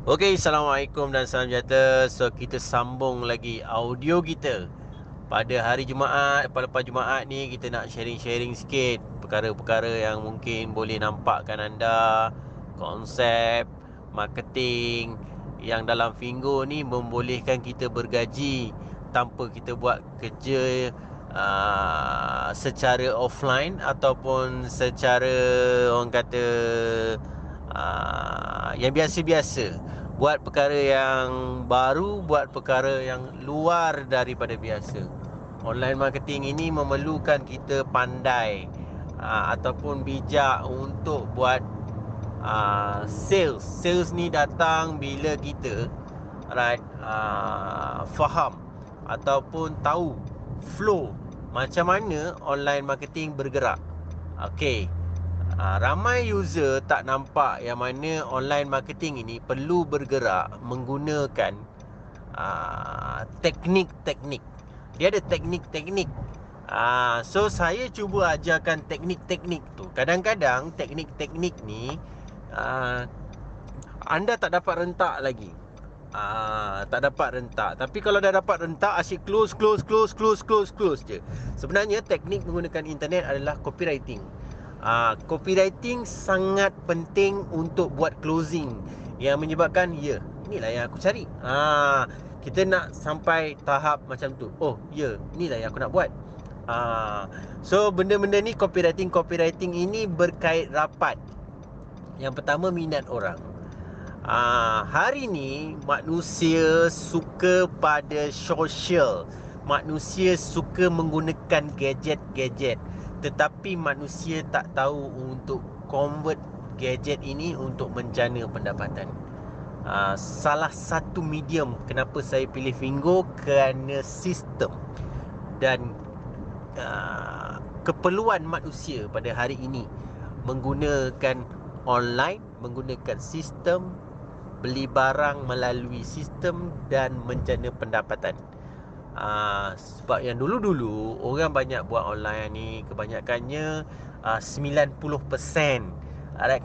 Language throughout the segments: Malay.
Okey, Assalamualaikum dan salam sejahtera. So, kita sambung lagi audio kita. Pada hari Jumaat, lepas Jumaat ni kita nak sharing-sharing sikit perkara-perkara yang mungkin boleh nampakkan anda konsep marketing yang dalam Fingo ni membolehkan kita bergaji tanpa kita buat kerja secara offline ataupun secara orang kata yang biasa-biasa. Buat perkara yang baru, buat perkara yang luar daripada biasa. Online marketing ini memerlukan kita pandai ataupun bijak untuk buat sales. Sales ni datang bila kita faham ataupun tahu flow macam mana online marketing bergerak. Okey. Ramai user tak nampak yang mana online marketing ini perlu bergerak menggunakan teknik-teknik. Dia ada teknik-teknik. So saya cuba ajarkan teknik-teknik tu. Kadang-kadang teknik-teknik ni anda tak dapat rentak lagi. Tak dapat rentak. Tapi kalau dah dapat rentak, asyik close je. Sebenarnya teknik menggunakan internet adalah copywriting. Copywriting sangat penting untuk buat closing, yang menyebabkan inilah yang aku cari. Kita nak sampai tahap macam tu. Inilah yang aku nak buat. So benda-benda ni copywriting ini berkait rapat. Yang pertama, minat orang. Hari ni manusia suka pada sosial. Manusia suka menggunakan gadget-gadget, tetapi manusia tak tahu untuk convert gadget ini untuk menjana pendapatan. Salah satu medium kenapa saya pilih Fingo kerana sistem dan keperluan manusia pada hari ini menggunakan online, menggunakan sistem, beli barang melalui sistem dan menjana pendapatan. Sebab yang dulu-dulu orang banyak buat online ni, kebanyakannya 90%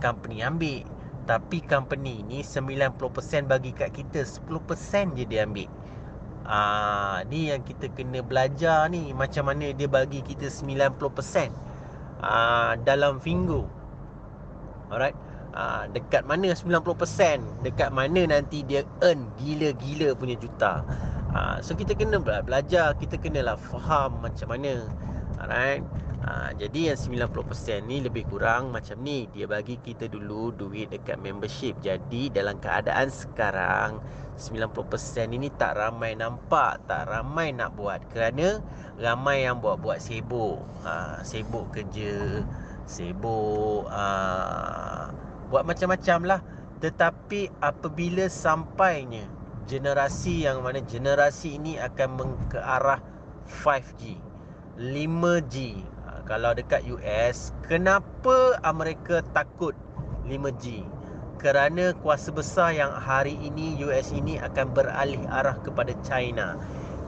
company ambil. Tapi company ni 90% bagi kat kita, 10% je dia ambil. Ni yang kita kena belajar ni, macam mana dia bagi kita 90% dalam Fingo. Alright. Dekat mana 90%, dekat mana nanti dia earn gila-gila punya juta. So kita kena belajar, kita kenalah faham macam mana. Alright. Jadi yang 90% ni lebih kurang macam ni. Dia bagi kita dulu duit dekat membership. Jadi dalam keadaan sekarang 90% ini tak ramai nampak, tak ramai nak buat, kerana ramai yang buat-buat sibuk. Sibuk kerja, sibuk buat macam-macam lah. Tetapi apabila sampainya generasi yang mana generasi ini akan ke arah 5G, 5G. Kalau dekat US, kenapa Amerika takut 5G? Kerana kuasa besar yang hari ini US ini akan beralih arah kepada China.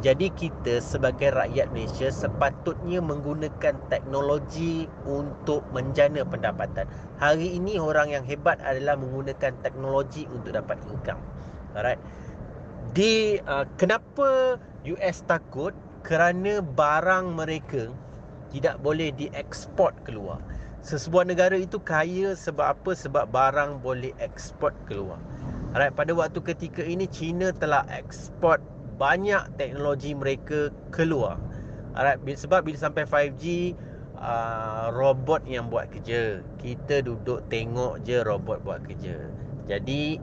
Jadi kita sebagai rakyat Malaysia sepatutnya menggunakan teknologi untuk menjana pendapatan. Hari ini orang yang hebat adalah menggunakan teknologi untuk dapat income. Alright. Kenapa US takut? Kerana barang mereka tidak boleh dieksport keluar. Sesebuah negara itu kaya sebab apa? Sebab barang boleh eksport keluar. Alright, pada waktu ketika ini China telah eksport banyak teknologi mereka keluar. Alright, sebab bila sampai 5G, robot yang buat kerja. Kita duduk tengok je robot buat kerja. Jadi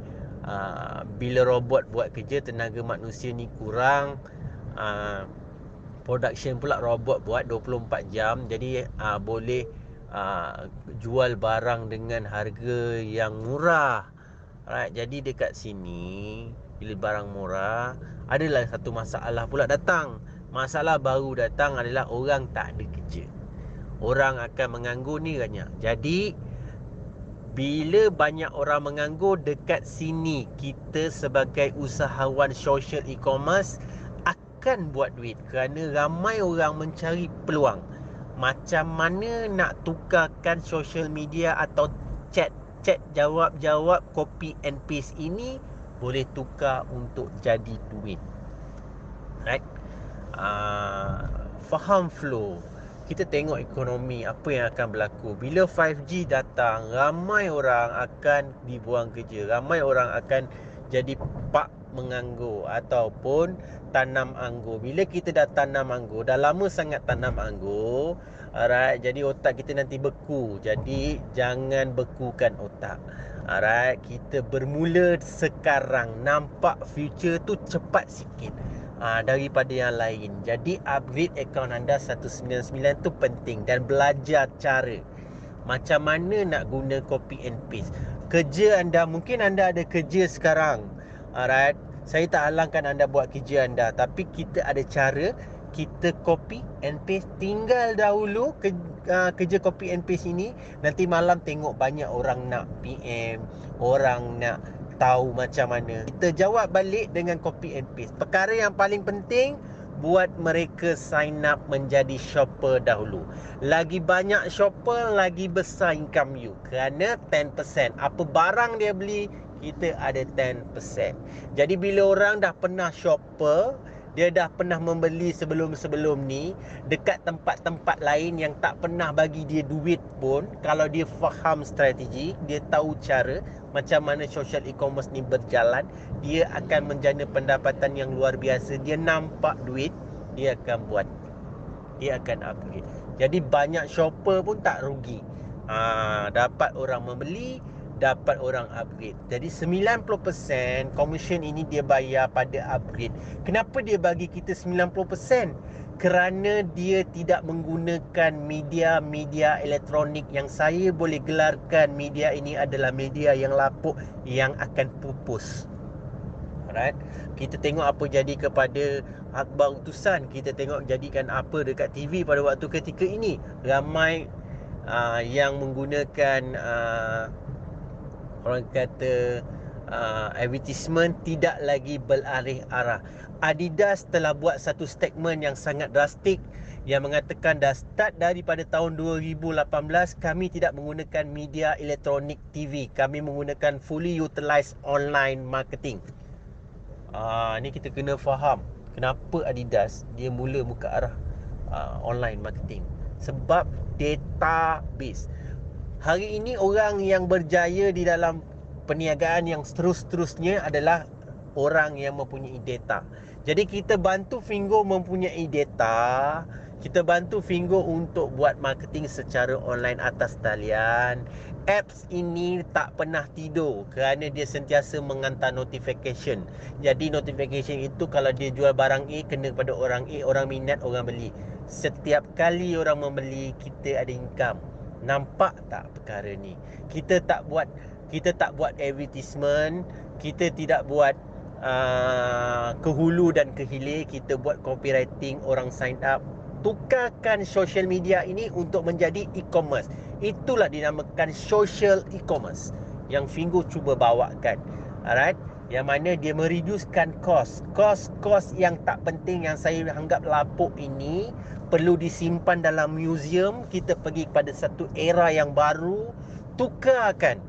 bila robot buat kerja, tenaga manusia ni kurang. Production pula robot buat 24 jam. Jadi boleh jual barang dengan harga yang murah. Alright, jadi dekat sini bila barang murah, adalah satu masalah pula datang. Masalah baru datang adalah orang tak ada kerja. Orang akan menganggur ni banyak. Jadi bila banyak orang menganggur dekat sini, kita sebagai usahawan social e-commerce akan buat duit, kerana ramai orang mencari peluang. Macam mana nak tukarkan social media atau chat jawab-jawab copy and paste ini boleh tukar untuk jadi duit. Right? Faham flow. Kita tengok ekonomi, apa yang akan berlaku. Bila 5G datang, ramai orang akan dibuang kerja. Ramai orang akan jadi pak menganggur ataupun tanam anggur. Bila kita dah tanam anggur, dah lama sangat tanam anggur, alright, jadi otak kita nanti beku. Jadi jangan bekukan otak. Alright, kita bermula sekarang. Nampak future tu cepat sikit daripada yang lain. Jadi upgrade akaun anda 199 tu penting, dan belajar cara macam mana nak guna copy and paste. Kerja anda, mungkin anda ada kerja sekarang, alright, saya tak halangkan anda buat kerja anda, tapi kita ada cara. Kita copy and paste. Tinggal dahulu kerja copy and paste ini, nanti malam tengok banyak orang nak PM, orang nak tahu macam mana. Kita jawab balik dengan copy and paste. Perkara yang paling penting, buat mereka sign up menjadi shopper dahulu. Lagi banyak shopper, lagi besar income you. Kerana 10%. Apa barang dia beli, kita ada 10%. Jadi bila orang dah pernah shopper, dia dah pernah membeli sebelum-sebelum ni dekat tempat-tempat lain yang tak pernah bagi dia duit pun, kalau dia faham strategi, dia tahu cara macam mana social e-commerce ni berjalan, dia akan menjana pendapatan yang luar biasa. Dia nampak duit, dia akan buat, dia akan upgrade. Jadi banyak shopper pun tak rugi. Dapat orang membeli, dapat orang upgrade. Jadi 90% commission ini dia bayar pada upgrade. Kenapa dia bagi kita 90%? Kerana dia tidak menggunakan media-media elektronik yang saya boleh gelarkan media ini adalah media yang lapuk, yang akan pupus. Alright. Kita tengok apa jadi kepada akhbar utusan. Kita tengok jadikan apa dekat TV pada waktu ketika ini. Ramai yang menggunakan orang kata advertisement tidak lagi beralih arah. Adidas telah buat satu statement yang sangat drastik yang mengatakan dah start daripada tahun 2018 kami tidak menggunakan media elektronik TV. Kami menggunakan fully utilized online marketing. Ni kita kena faham kenapa Adidas dia mula muka arah online marketing. Sebab database. Hari ini orang yang berjaya di dalam perniagaan yang terus-terusnya adalah orang yang mempunyai data. Jadi kita bantu Fingo mempunyai data. Kita bantu Fingo untuk buat marketing secara online atas talian. Apps ini tak pernah tidur kerana dia sentiasa menghantar notification. Jadi notification itu kalau dia jual barang A, kena pada orang A, orang minat, orang beli. Setiap kali orang membeli, kita ada income. Nampak tak perkara ni? Kita tak buat advertisement, kita tidak buat ke hulu dan ke hilir, kita buat copywriting, orang sign up. Tukarkan social media ini untuk menjadi e-commerce. Itulah dinamakan social e-commerce yang Fingo cuba bawakan. Alright? Yang mana dia mereducekan kos yang tak penting, yang saya anggap lapuk ini perlu disimpan dalam museum. Kita pergi kepada satu era yang baru. Tukarkan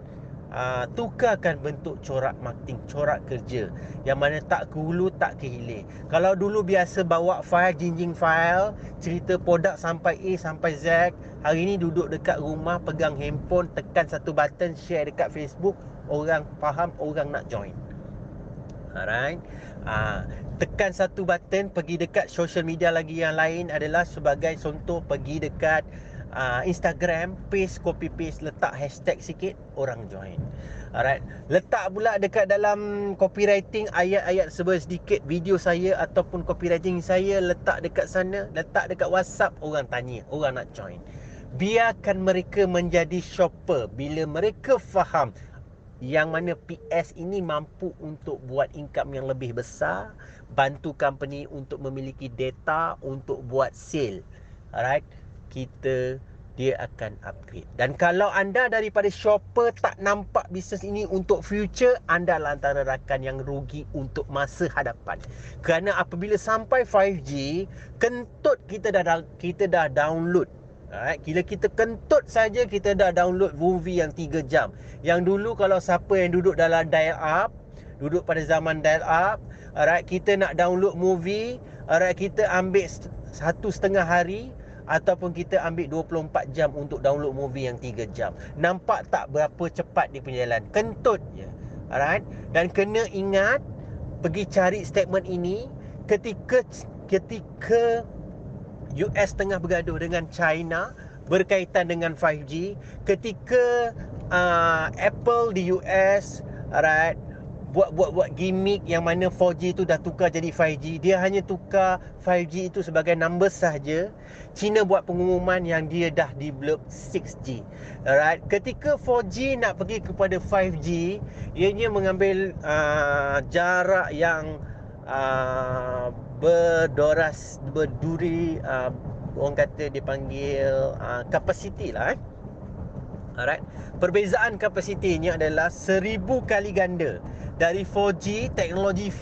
bentuk corak marketing, corak kerja yang mana tak ke hulu, tak ke hilir. Kalau dulu biasa bawa file, jinjing file, cerita produk sampai A sampai Z, hari ni duduk dekat rumah, pegang handphone, tekan satu button, share dekat Facebook, orang faham, orang nak join. Alright. Tekan satu button, pergi dekat social media lagi yang lain adalah sebagai contoh, pergi dekat Instagram, paste, copy paste, letak hashtag sikit, orang join. Alright. Letak pula dekat dalam copywriting ayat-ayat sedikit video saya ataupun copywriting saya, letak dekat sana, letak dekat WhatsApp, orang tanya, orang nak join. Biarkan mereka menjadi shopper. Bila mereka faham yang mana PS ini mampu untuk buat income yang lebih besar, bantu company untuk memiliki data untuk buat sale. Alright. Dia akan upgrade. Dan kalau anda daripada shopper tak nampak bisnes ini untuk future, anda adalah antara rakan yang rugi untuk masa hadapan. Kerana apabila sampai 5G, kentut kita dah download. Alright, bila kita kentut saja kita dah download movie yang 3 jam. Yang dulu kalau siapa yang duduk dalam dial up, duduk pada zaman dial up. Alright, kita nak download movie, alright, kita ambil 1.5 hari ataupun kita ambil 24 jam untuk download movie yang 3 jam. Nampak tak berapa cepat dia punya jalan? Kentut je. Alright? Dan kena ingat, pergi cari statement ini ketika US tengah bergaduh dengan China berkaitan dengan 5G, ketika Apple di US, alright, buat gimmick yang mana 4G tu dah tukar jadi 5G. Dia hanya tukar 5G itu sebagai number sahaja. China buat pengumuman yang dia dah develop 6G. Alright, ketika 4G nak pergi kepada 5G, ianya mengambil jarak yang berduri, orang kata dipanggil kapasiti lah. Alright, perbezaan kapasitinya adalah 1000 kali ganda. Dari 4G, teknologi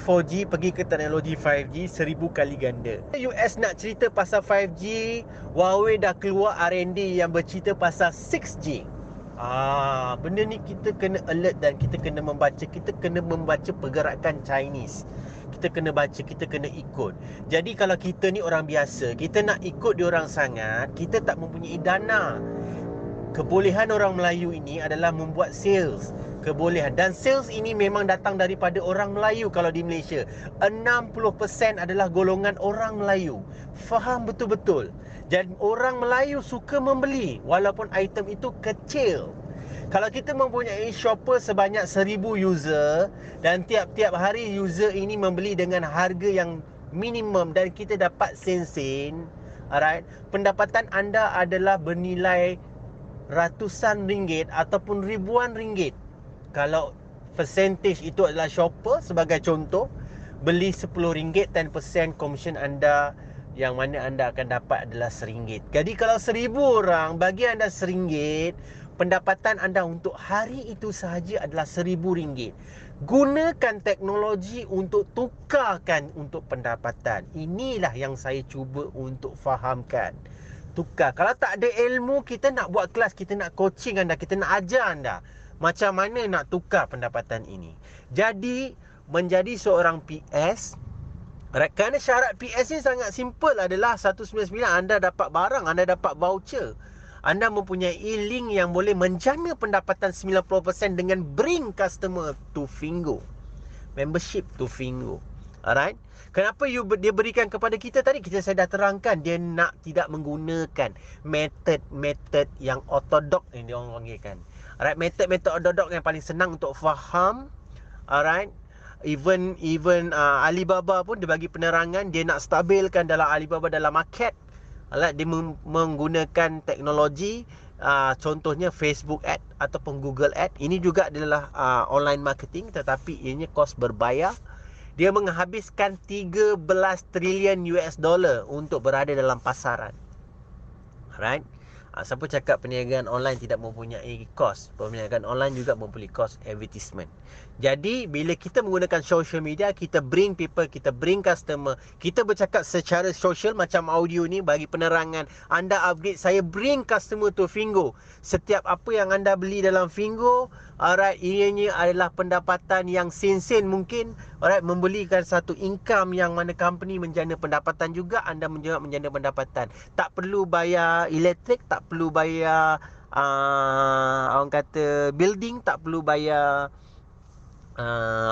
4G pergi ke teknologi 5G 1000 kali ganda. US nak cerita pasal 5G, Huawei dah keluar R&D yang bercerita pasal 6G. Benda ni kita kena alert dan kita kena membaca. Kita kena membaca pergerakan Chinese. Kita kena baca, kita kena ikut. Jadi kalau kita ni orang biasa, kita nak ikut diorang sangat, kita tak mempunyai dana. Kebolehan orang Melayu ini adalah membuat sales. Kebolehan. Dan sales ini memang datang daripada orang Melayu kalau di Malaysia. 60% adalah golongan orang Melayu. Faham betul-betul. Dan orang Melayu suka membeli walaupun item itu kecil. Kalau kita mempunyai shopper sebanyak 1000 user dan tiap-tiap hari user ini membeli dengan harga yang minimum dan kita dapat sen-sen, alright, pendapatan anda adalah bernilai ratusan ringgit ataupun ribuan ringgit. Kalau percentage itu adalah shopper, sebagai contoh, beli RM10, 10% komisen anda yang mana anda akan dapat adalah RM1. Jadi kalau 1000 orang bagi anda RM1, pendapatan anda untuk hari itu sahaja adalah RM1000. Gunakan teknologi untuk tukarkan untuk pendapatan. Inilah yang saya cuba untuk fahamkan. Tukar. Kalau tak ada ilmu, kita nak buat kelas, kita nak coaching anda, kita nak ajar anda macam mana nak tukar pendapatan ini. Jadi, menjadi seorang PS, kerana syarat PS ni sangat simple adalah 199, anda dapat barang, anda dapat voucher. Anda mempunyai link yang boleh menjana pendapatan 90% dengan bring customer to Fingo. Membership to Fingo. Alright? Kenapa dia berikan kepada kita tadi? Saya dah terangkan. Dia nak tidak menggunakan metod yang ortodok yang dia orang panggilkan. Alright, metod ortodok yang paling senang untuk faham. Alright. Even Alibaba pun dia bagi penerangan, dia nak stabilkan dalam Alibaba dalam market. Alright, dia menggunakan teknologi, contohnya Facebook ad ataupun Google ad. Ini juga adalah online marketing, tetapi ianya kos berbayar. Dia menghabiskan 13 trilion US dollar untuk berada dalam pasaran. Alright. Siapa cakap perniagaan online tidak mempunyai kos? Perniagaan online juga mempunyai kos advertisement. Jadi bila kita menggunakan social media, kita bring people, kita bring customer, kita bercakap secara social macam audio ni bagi penerangan. Anda upgrade, saya bring customer to Fingo. Setiap apa yang anda beli dalam Fingo, alright, ianya adalah pendapatan yang sen-sen mungkin, alright, membelikan satu income yang mana company menjana pendapatan juga, anda juga menjana pendapatan. Tak perlu bayar elektrik, tak perlu bayar orang kata building, tak perlu bayar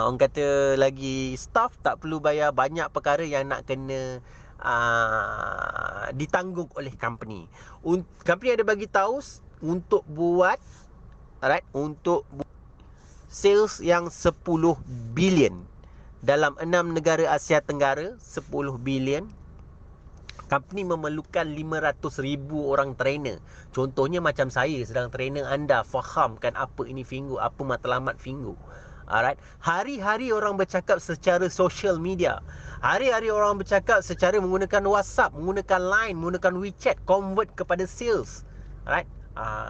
orang kata lagi staff, tak perlu bayar banyak perkara yang nak kena ditanggung oleh company. Company ada bagi tahu untuk buat, alright, untuk sales yang 10 bilion dalam 6 negara Asia Tenggara, 10 bilion. Company memerlukan 500,000 orang trainer. Contohnya macam saya sedang trainer anda, fahamkan apa ini Fingo, apa matlamat Fingo. Alright. Hari-hari orang bercakap secara social media. Hari-hari orang bercakap secara menggunakan WhatsApp, menggunakan Line, menggunakan WeChat, convert kepada sales. Alright.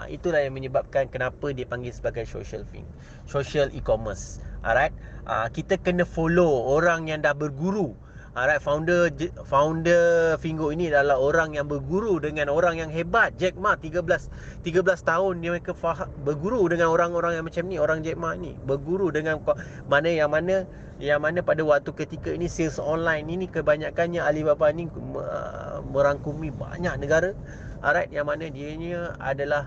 Itulah yang menyebabkan kenapa dia panggil sebagai social e-commerce. Alright. Kita kena follow orang yang dah berguru. Alright, founder Fingo ini adalah orang yang berguru dengan orang yang hebat. Jack Ma 13 tahun dia mereka berguru dengan orang-orang yang macam ni. Orang Jack Ma ni berguru dengan mana pada waktu ketika ini sales online ini kebanyakannya Alibaba ni merangkumi banyak negara. Alright, yang mana dianya adalah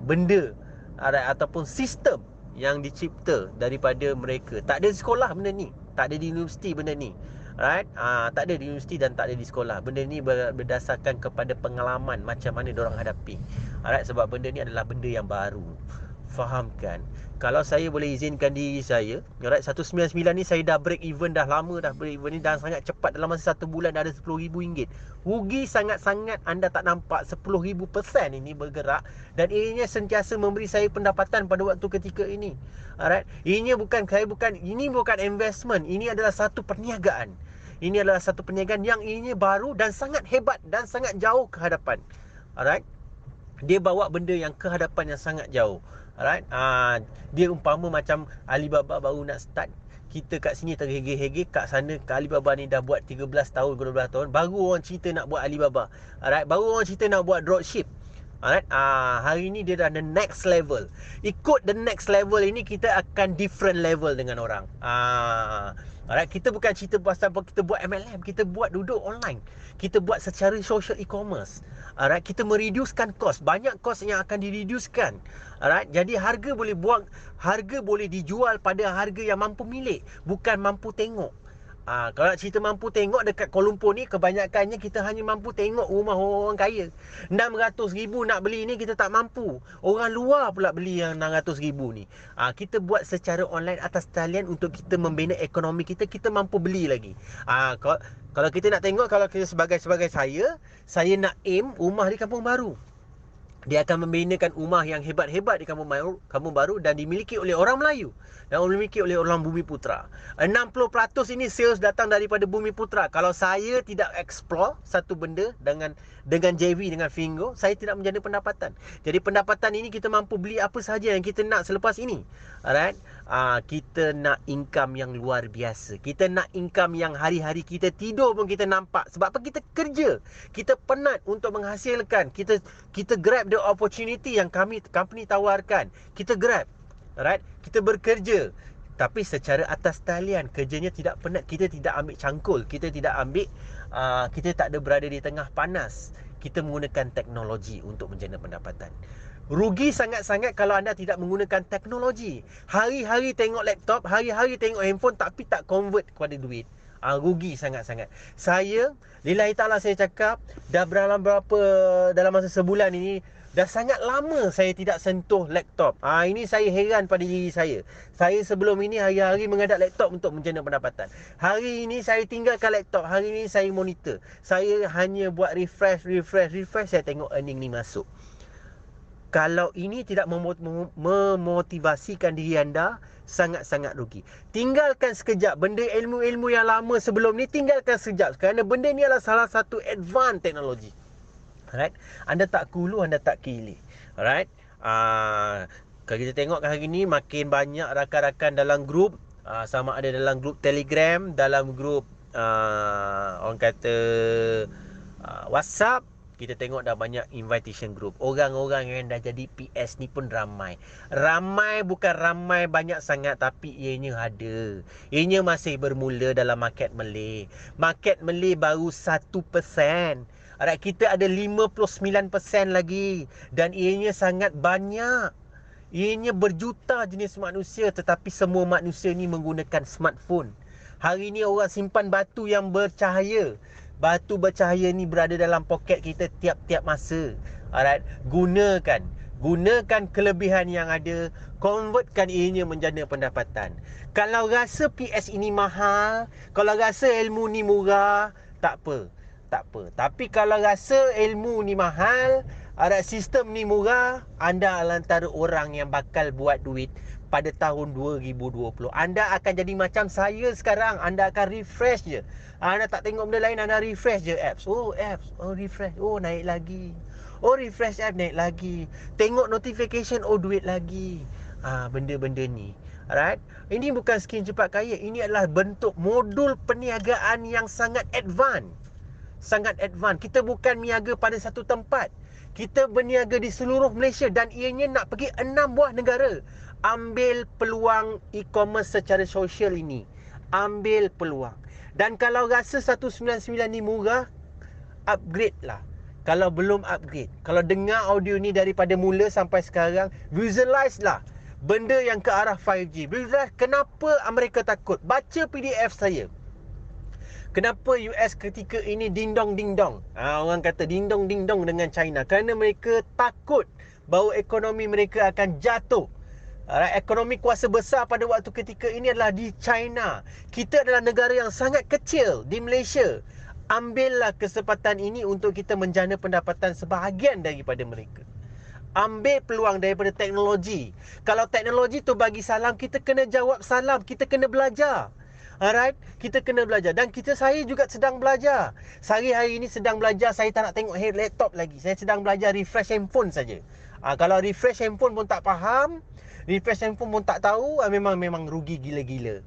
benda, alright, ataupun sistem yang dicipta daripada mereka. Tak ada di sekolah benda ni, tak ada di universiti benda ni. Right? Tak ada di universiti dan tak ada di sekolah. Benda ni berdasarkan kepada pengalaman macam mana diorang hadapi. Alright, sebab benda ni adalah benda yang baru. Fahamkan? Kalau saya boleh izinkan diri saya, alright, 199 ni saya dah break even, dah lama dah break even ni, dan sangat cepat. Dalam masa 1 bulan dah ada RM10,000. Rugi sangat-sangat, anda tak nampak 10,000% ini bergerak. Dan ianya sentiasa memberi saya pendapatan pada waktu ketika ini. Alright, ini bukan investment, ini adalah satu perniagaan. Ini adalah satu perniagaan yang ini baru dan sangat hebat dan sangat jauh ke hadapan. Alright, dia bawa benda yang ke hadapan yang sangat jauh. Alright, dia umpama macam Alibaba baru nak start. Kita kat sini terhege-hege, kat sana kat Alibaba ni dah buat 13 tahun, 12 tahun, baru orang cerita nak buat Alibaba. Alright, baru orang cerita nak buat dropship. Alright, hari ni dia dah the next level. Ikut the next level ini, kita akan different level dengan orang. Alright, kita bukan cerita pasal kita buat MLM, kita buat duduk online. Kita buat secara social e-commerce. Alright, kita mereducekan kos. Banyak kos yang akan direducekan. Alright, jadi harga boleh dijual pada harga yang mampu milik, bukan mampu tengok. Kalau nak cerita mampu tengok, dekat Kuala Lumpur ni kebanyakannya kita hanya mampu tengok rumah orang kaya. 600,000 nak beli ni kita tak mampu. Orang luar pula beli yang 600,000 ni. Kita buat secara online atas talian untuk kita membina ekonomi kita, kita mampu beli lagi. Kalau kita nak tengok, kalau kita sebagai saya nak aim rumah di Kampung Baru. Dia akan membinakan rumah yang hebat-hebat di Kampung Baru dan dimiliki oleh orang Melayu dan dimiliki oleh orang Bumi Putra. 60% ini sales datang daripada Bumi Putra. Kalau saya tidak explore satu benda dengan JV, dengan Fingo, saya tidak menjadi pendapatan. Jadi pendapatan ini kita mampu beli apa sahaja yang kita nak selepas ini. Alright? Kita nak income yang luar biasa. Kita nak income yang hari-hari kita tidur pun kita nampak. Sebab apa? Kita kerja. Kita penat untuk menghasilkan. Kita grab the opportunity yang company tawarkan. Kita grab. Alright? Kita bekerja. Tapi secara atas talian, kerjanya tidak penat. Kita tidak ambil cangkul. Kita tidak ambil, kita tak ada berada di tengah panas. Kita menggunakan teknologi untuk menjana pendapatan. Rugi sangat-sangat kalau anda tidak menggunakan teknologi. Hari-hari tengok laptop, hari-hari tengok handphone, tapi tak convert kepada duit. Rugi sangat-sangat. Saya, lillahi ta'ala saya cakap, dalam masa sebulan ini, dah sangat lama saya tidak sentuh laptop. Ini saya heran pada diri saya. Saya sebelum ini hari-hari menghadap laptop untuk menjana pendapatan. Hari ini saya tinggalkan laptop. Hari ini saya monitor. Saya hanya buat refresh. Saya tengok earning ni masuk. Kalau ini tidak memotivasikan diri anda, sangat-sangat rugi. Tinggalkan sekejap benda ilmu-ilmu yang lama sebelum ni, tinggalkan sekejap. Kerana benda ni adalah salah satu advance teknologi. Alright, anda tak kulu, anda tak kili. Alright, kalau kita tengok hari ni makin banyak rakan-rakan dalam grup, sama ada dalam grup Telegram, dalam grup orang kata WhatsApp. Kita tengok dah banyak invitation group. Orang-orang yang dah jadi PS ni pun ramai. Ramai bukan ramai banyak sangat, tapi ianya ada. Ianya masih bermula dalam market Malay. Market Malay baru 1%. Alright, kita ada 59% lagi. Dan ianya sangat banyak. Ianya berjuta jenis manusia, tetapi semua manusia ni menggunakan smartphone. Hari ni orang simpan batu yang bercahaya. Batu bercahaya ni berada dalam poket kita tiap-tiap masa. Alright, gunakan kelebihan yang ada, convertkan ianya menjana pendapatan. Kalau rasa PS ini mahal, kalau rasa ilmu ni murah, tak apa. Tapi kalau rasa ilmu ni mahal, ada sistem ni murah, anda adalah antara orang yang bakal buat duit pada tahun 2020. Anda akan jadi macam saya sekarang. Anda akan refresh je. Anda tak tengok benda lain, anda refresh je apps. Apps. Refresh. Naik lagi. Refresh app, naik lagi. Tengok notification, duit lagi. Benda-benda ni. Alright. Ini bukan skim cepat kaya. Ini adalah bentuk modul perniagaan yang sangat advance. Sangat advance. Kita bukan niaga pada satu tempat. Kita berniaga di seluruh Malaysia dan ianya nak pergi 6 buah negara. Ambil peluang e-commerce secara sosial ini. Ambil peluang. Dan kalau rasa 199 ni murah, upgrade lah. Kalau belum upgrade, kalau dengar audio ni daripada mula sampai sekarang, visualize lah benda yang ke arah 5G. Visualize kenapa Amerika takut. Baca PDF saya. Kenapa US ketika ini ding-dong orang kata ding-dong dengan China. Kerana mereka takut bahawa ekonomi mereka akan jatuh. Ekonomi kuasa besar pada waktu ketika ini adalah di China. Kita adalah negara yang sangat kecil di Malaysia. Ambillah kesempatan ini untuk kita menjana pendapatan sebahagian daripada mereka. Ambil peluang daripada teknologi. Kalau teknologi tu bagi salam, kita kena jawab salam. Kita kena belajar. Alright, kita kena belajar. Dan saya juga sedang belajar. Hari ini sedang belajar. Saya tak nak tengok laptop lagi. Saya sedang belajar refresh handphone saja. Kalau refresh handphone pun tak faham, refresh handphone pun tak tahu, memang rugi gila-gila.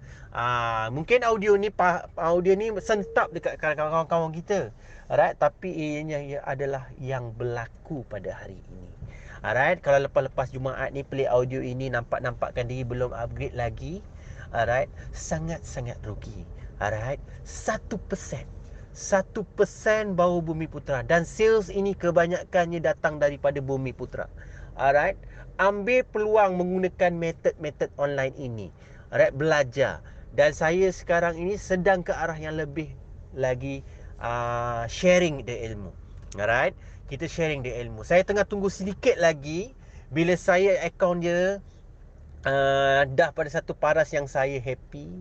Mungkin audio ni sentap dekat kawan-kawan kita. Alright, tapi ianya adalah yang berlaku pada hari ini. Alright, kalau lepas Jumaat ni play audio ini nampakkan diri belum upgrade lagi. Alright, sangat-sangat rugi. Alright, 1% baru Bumi Putra. Dan sales ini kebanyakannya datang daripada Bumi Putra. Alright, ambil peluang menggunakan metod-metod online ini. Alright, belajar. Dan saya sekarang ini sedang ke arah yang lebih lagi sharing the ilmu. Alright, kita sharing the ilmu. Saya tengah tunggu sedikit lagi. Bila saya akaun dia dah pada satu paras yang saya happy,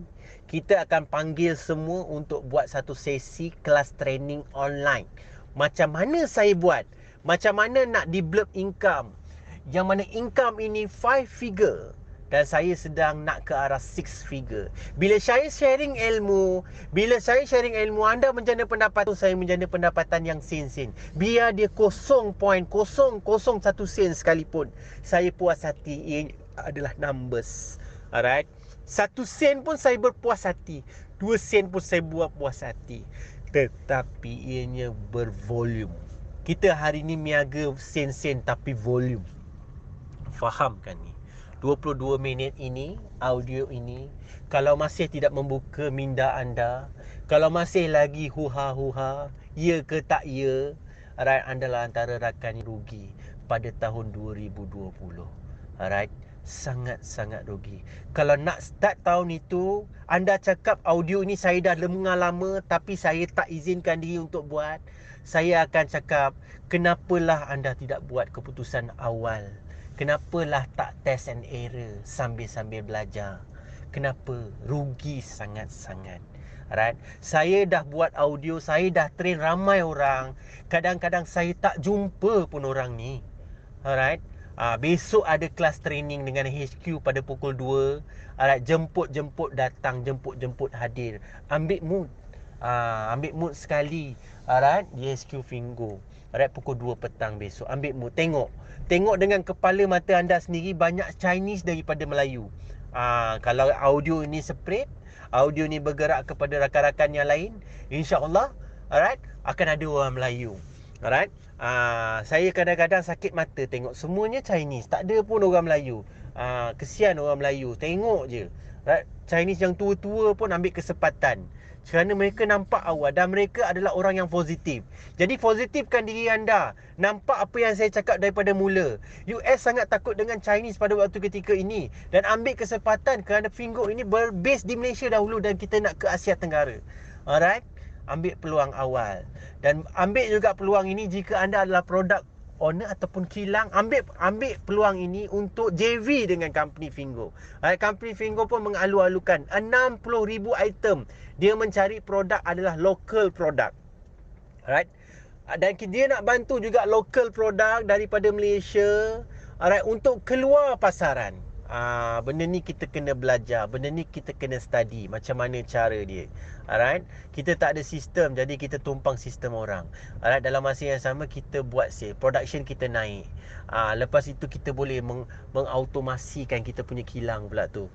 kita akan panggil semua untuk buat satu sesi kelas training online. Macam mana saya buat? Macam mana nak develop income? Yang mana income ini 5 figure. Dan saya sedang nak ke arah 6 figure. Bila saya sharing ilmu, anda menjana pendapatan, saya menjana pendapatan yang sen-sen. Biar dia 0.001 sen sekalipun, saya puas hati. Ia adalah numbers. Alright. 1 sen pun saya berpuas hati. 2 sen pun saya buat puas hati. Tetapi ianya bervolume. Kita hari ni niaga sen-sen tapi volume. Faham kan ni? 22 minit ini, audio ini, kalau masih tidak membuka minda anda, kalau masih lagi huha-huha, ya ke tak ya, alright, anda lah antara rakan yang rugi pada tahun 2020. Alright, sangat-sangat rugi. Kalau nak start tahun itu, anda cakap audio ini saya dah dengar lama tapi saya tak izinkan diri untuk buat, saya akan cakap, kenapalah anda tidak buat keputusan awal? Kenapalah tak test and error sambil-sambil belajar? Kenapa? Rugi sangat-sangat. Alright. Saya dah buat audio, saya dah train ramai orang. Kadang-kadang saya tak jumpa pun orang ni. Alright. Besok ada kelas training dengan HQ pada pukul 2. Alright, jemput datang, jemput hadir. Ambil mood sekali. Alright, di HQ Fingo. Alright, pukul 2 petang besok. Ambil mood, Tengok dengan kepala mata anda sendiri, banyak Chinese daripada Melayu. Kalau audio ini spread, audio ni bergerak kepada rakan-rakan yang lain, insya-Allah, alright, akan ada orang Melayu. Alright. Saya kadang-kadang sakit mata tengok semuanya Chinese, tak ada pun orang Melayu. Kesian orang Melayu, tengok je. Right? Chinese yang tua-tua pun ambil kesempatan. Kerana mereka nampak awal dan mereka adalah orang yang positif. Jadi positifkan diri anda. Nampak apa yang saya cakap daripada mula. US sangat takut dengan Chinese pada waktu ketika ini. Dan ambil kesempatan kerana Fingo ini berbase di Malaysia dahulu dan kita nak ke Asia Tenggara. Alright. Ambil peluang awal. Dan ambil juga peluang ini jika anda adalah produk owner ataupun kilang, ambil peluang ini untuk JV dengan company Fingo. Company Fingo pun mengalu-alukan 60,000 item. Dia mencari produk adalah local product. Alright. Dan dia nak bantu juga local product daripada Malaysia, alright, untuk keluar pasaran. Benda ni kita kena belajar, benda ni kita kena study macam mana cara dia. Alright, kita tak ada sistem, jadi kita tumpang sistem orang. Alright, dalam masa yang sama kita buat sale, production kita naik. Lepas itu kita boleh mengautomasikan kita punya kilang pula tu.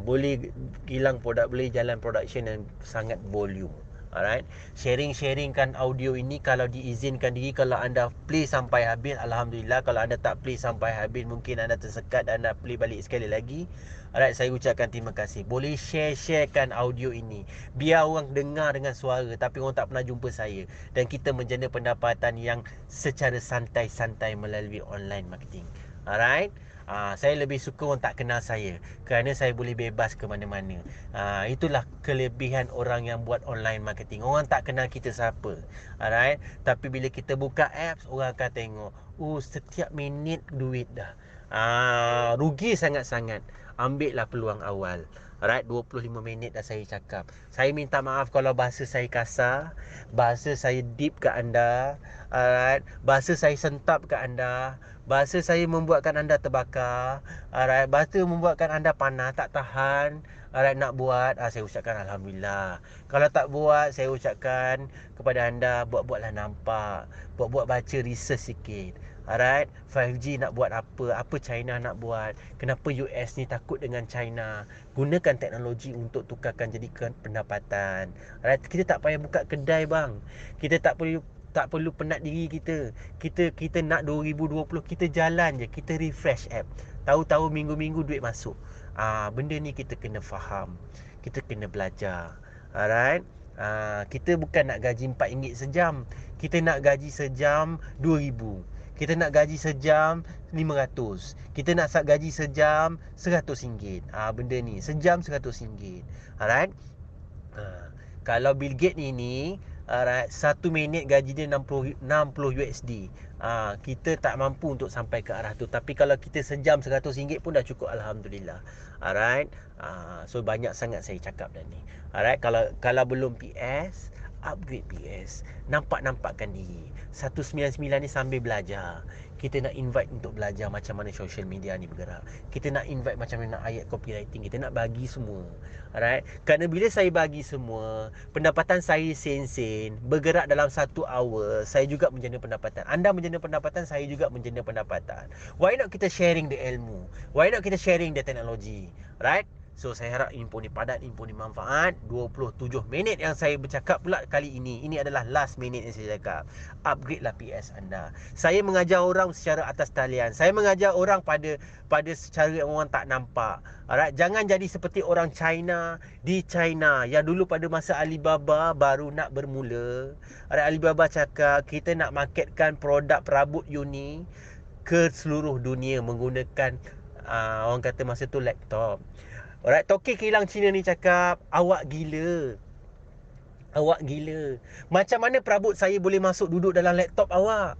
Boleh kilang produk, boleh jalan production yang sangat volume. Alright, sharing-sharingkan audio ini kalau diizinkan diri. Kalau anda play sampai habis, Alhamdulillah. Kalau anda tak play sampai habis, mungkin anda tersekat dan anda play balik sekali lagi. Alright, saya ucapkan terima kasih. Boleh sharekan audio ini, biar orang dengar dengan suara, tapi orang tak pernah jumpa saya. Dan kita menjana pendapatan yang secara santai-santai melalui online marketing. Alright, saya lebih suka orang tak kenal saya, kerana saya boleh bebas ke mana-mana. Itulah kelebihan orang yang buat online marketing. Orang tak kenal kita siapa. Alright, tapi bila kita buka apps, orang akan tengok, setiap minit duit dah. Rugi sangat-sangat. Ambil lah peluang awal. Alright, 25 minit dah saya cakap. Saya minta maaf kalau bahasa saya kasar, bahasa saya deep ke anda. Alright, bahasa saya sentap ke anda, bahasa saya membuatkan anda terbakar. Alright, bahasa membuatkan anda panas, tak tahan. Alright, nak buat, saya ucapkan Alhamdulillah. Kalau tak buat, saya ucapkan kepada anda, buat-buatlah nampak. Buat-buat baca research sikit. Alright, 5G nak buat apa? Apa China nak buat? Kenapa US ni takut dengan China? Gunakan teknologi untuk tukarkan jadikan pendapatan. Alright, kita tak payah buka kedai bang. Kita tak perlu penat diri kita. Kita nak 2020, kita jalan je, kita refresh app. Tahu-tahu minggu-minggu duit masuk. Benda ni kita kena faham. Kita kena belajar. Alright. Kita bukan nak gaji RM4 sejam. Kita nak gaji sejam RM2,000. Kita nak gaji sejam RM500. Kita nak gaji sejam RM100. Benda ni sejam RM100. Alright. Kalau Bill Gates ni, alright, 1 minit gaji dia 60 USD. Kita tak mampu untuk sampai ke arah tu. Tapi kalau kita sejam RM100 pun dah cukup, Alhamdulillah. Alright. So banyak sangat saya cakap dah ni. Alright, kalau belum PS, upgrade PS. Nampakkan diri. 199 ni sambil belajar. Kita nak invite untuk belajar macam mana social media ni bergerak. Kita nak invite macam mana nak ayat copywriting. Kita nak bagi semua. Alright. Kerana bila saya bagi semua, pendapatan saya sen-sen, bergerak dalam 1 hour, saya juga menjana pendapatan. Anda menjana pendapatan, saya juga menjana pendapatan. Why not kita sharing the ilmu? Why not kita sharing the teknologi? Right? So saya harap info ni padat, info ni manfaat. 27 minit yang saya bercakap pula kali ini. Ini adalah last minute yang saya cakap. Upgrade lah PS anda. Saya mengajar orang secara atas talian. Saya mengajar orang pada secara yang orang tak nampak. Alright, jangan jadi seperti orang China di China yang dulu pada masa Alibaba baru nak bermula. Alright, Alibaba cakap kita nak marketkan produk perabot you ni ke seluruh dunia menggunakan orang kata masa tu laptop. Alright, Tokek kilang Cina ni cakap, awak gila. Awak gila. Macam mana perabot saya boleh masuk duduk dalam laptop awak?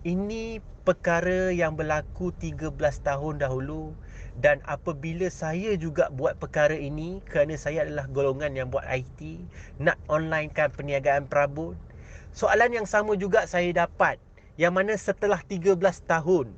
Ini perkara yang berlaku 13 tahun dahulu. Dan apabila saya juga buat perkara ini, kerana saya adalah golongan yang buat IT, nak onlinekan perniagaan perabot, soalan yang sama juga saya dapat. Yang mana setelah 13 tahun,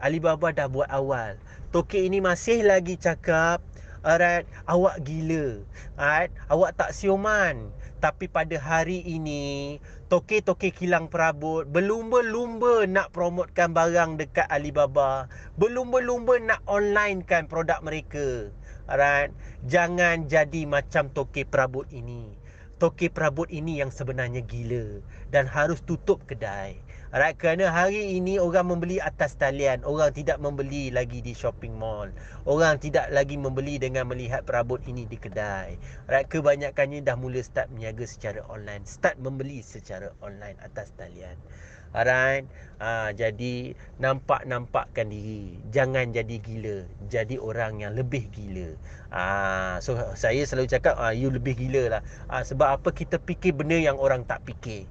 Alibaba dah buat awal. Tokek ini masih lagi cakap, alright, awak gila. Alright, awak tak siuman. Tapi pada hari ini, tokek-tokek kilang perabot berlumba-lumba nak promotkan barang dekat Alibaba. Berlumba-lumba nak onlinekan produk mereka. Alright, jangan jadi macam tokek perabot ini. Tokek perabot ini yang sebenarnya gila dan harus tutup kedai. Alright, kerana hari ini orang membeli atas talian. Orang tidak membeli lagi di shopping mall. Orang tidak lagi membeli dengan melihat perabot ini di kedai. Alright, kebanyakannya dah mula start berniaga secara online. Start membeli secara online atas talian. Alright, jadi nampakkan diri. Jangan jadi gila. Jadi orang yang lebih gila. So saya selalu cakap, you lebih gila lah. Sebab apa? Kita fikir benda yang orang tak fikir.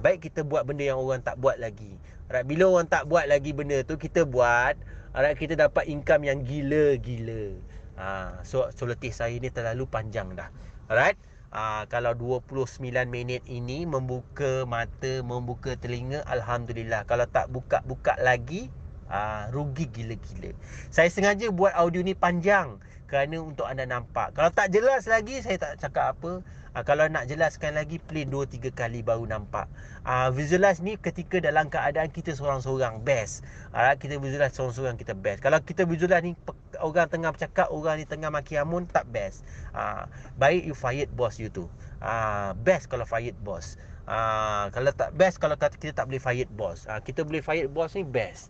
Baik kita buat benda yang orang tak buat lagi. Alright, bila orang tak buat lagi benda tu, kita buat. Alright, kita dapat income yang gila-gila. So letih saya ni terlalu panjang dah. Alright. Kalau 29 minit ini membuka mata, membuka telinga, Alhamdulillah. Kalau tak buka-buka lagi, Rugi gila-gila. Saya sengaja buat audio ni panjang kerana untuk anda nampak. Kalau tak jelas lagi, saya tak cakap apa. Kalau nak jelaskan lagi, play 2-3 kali baru nampak. Visualize ni ketika dalam keadaan kita seorang-seorang, best. Kita visualize seorang-seorang, kita best. Kalau kita visualize ni orang tengah bercakap, orang ni tengah maki amun, tak best. Baik you fired boss you tu. Best kalau fired boss. Kalau tak best, kalau kita tak boleh fired boss. Kita boleh fired boss ni best.